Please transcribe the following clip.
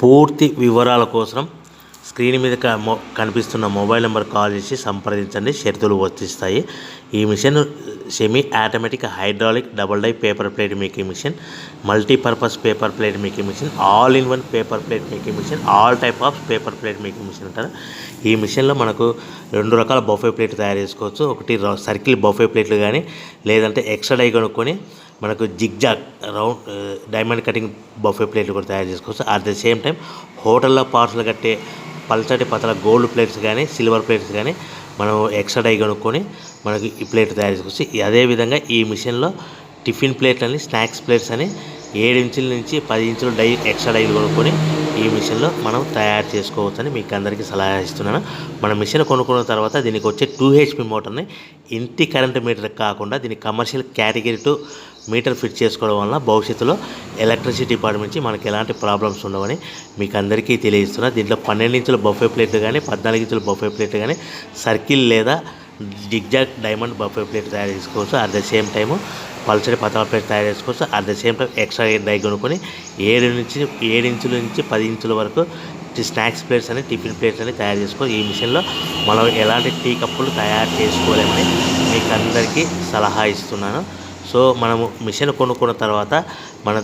పూర్తి వివరాల కోసం స్క్రీన్ మీద కనిపిస్తున్న మొబైల్ నెంబర్ కాల్ చేసి సంప్రదించండి. షరతులు వర్తిస్తాయి. ఈ machine semi automatic hydraulic double die paper plate making machine, multipurpose paper plate making machine, all in one paper plate making machine, all type of paper plate making machine అంటారు. ఈ మిషన్లో మనకు 2 రకాల బఫే ప్లేట్ తయారు చేసుకోవచ్చు. ఒకటి circle buffet ప్లేట్లు కానీ, లేదంటే ఎక్స్ట్రా డై కొనుక్కొని మనకు zigzag round diamond cutting buffet ప్లేట్లు కూడా తయారు చేసుకోవచ్చు. అట్ ద సేమ్ టైం హోటల్లో పార్సల్ కట్టే పల్చటి పతల గోల్డ్ ప్లేట్స్ కానీ, సిల్వర్ ప్లేట్స్ కానీ మనం ఎక్స్ట్రా డై కొనుక్కొని మనకి ఈ ప్లేట్ తయారు చేసుకోవచ్చు. అదేవిధంగా ఈ మిషన్లో టిఫిన్ ప్లేట్లు అని, స్నాక్స్ ప్లేట్స్ అని 7 ఇంచుల నుంచి 10 ఇంచుల డై ఎక్స్ట్రా డైలు కొనుక్కొని ఈ మిషన్లో మనం తయారు చేసుకోవచ్చని మీకు అందరికీ సలహా ఇస్తున్నాను. మన మిషన్ కొనుక్కున్న తర్వాత దీనికి వచ్చే 2 HP మోటార్ని ఇంటి కరెంట్ మీటర్ కాకుండా దీనికి కమర్షియల్ కేటగిరీ 2 మీటర్ ఫిట్ చేసుకోవడం వల్ల భవిష్యత్తులో ఎలక్ట్రిసిటీ డిపార్ట్మెంట్ నుంచి మనకి ఎలాంటి ప్రాబ్లమ్స్ ఉండవని మీకు అందరికీ తెలియజేస్తున్నా. దీంట్లో 12 ఇంచుల బఫే ప్లేట్లు కానీ, 14 ఇంచుల బఫే ప్లేట్లు కానీ, సర్కిల్ లేదా జిగ్జాగ్ డైమండ్ బఫే ప్లేట్ తయారు చేసుకోవచ్చు. అట్ ద సేమ్ టైము పల్చడి పతల ప్లేట్ తయారు చేసుకోవచ్చు. At the same time extra die కొనుక్కొని 7 ఇంచుల నుంచి 10 ఇంచుల వరకు స్నాక్స్ ప్లేట్స్ అని, టిఫిన్ ప్లేట్స్ అని తయారు చేసుకోవచ్చు. ఈ మిషన్లో మనం ఎలాంటి టీ కప్పులు తయారు చేసుకోలేమని మీకు అందరికీ సలహా ఇస్తున్నాను. సో మనము మిషన్ కొనుక్కున్న తర్వాత మన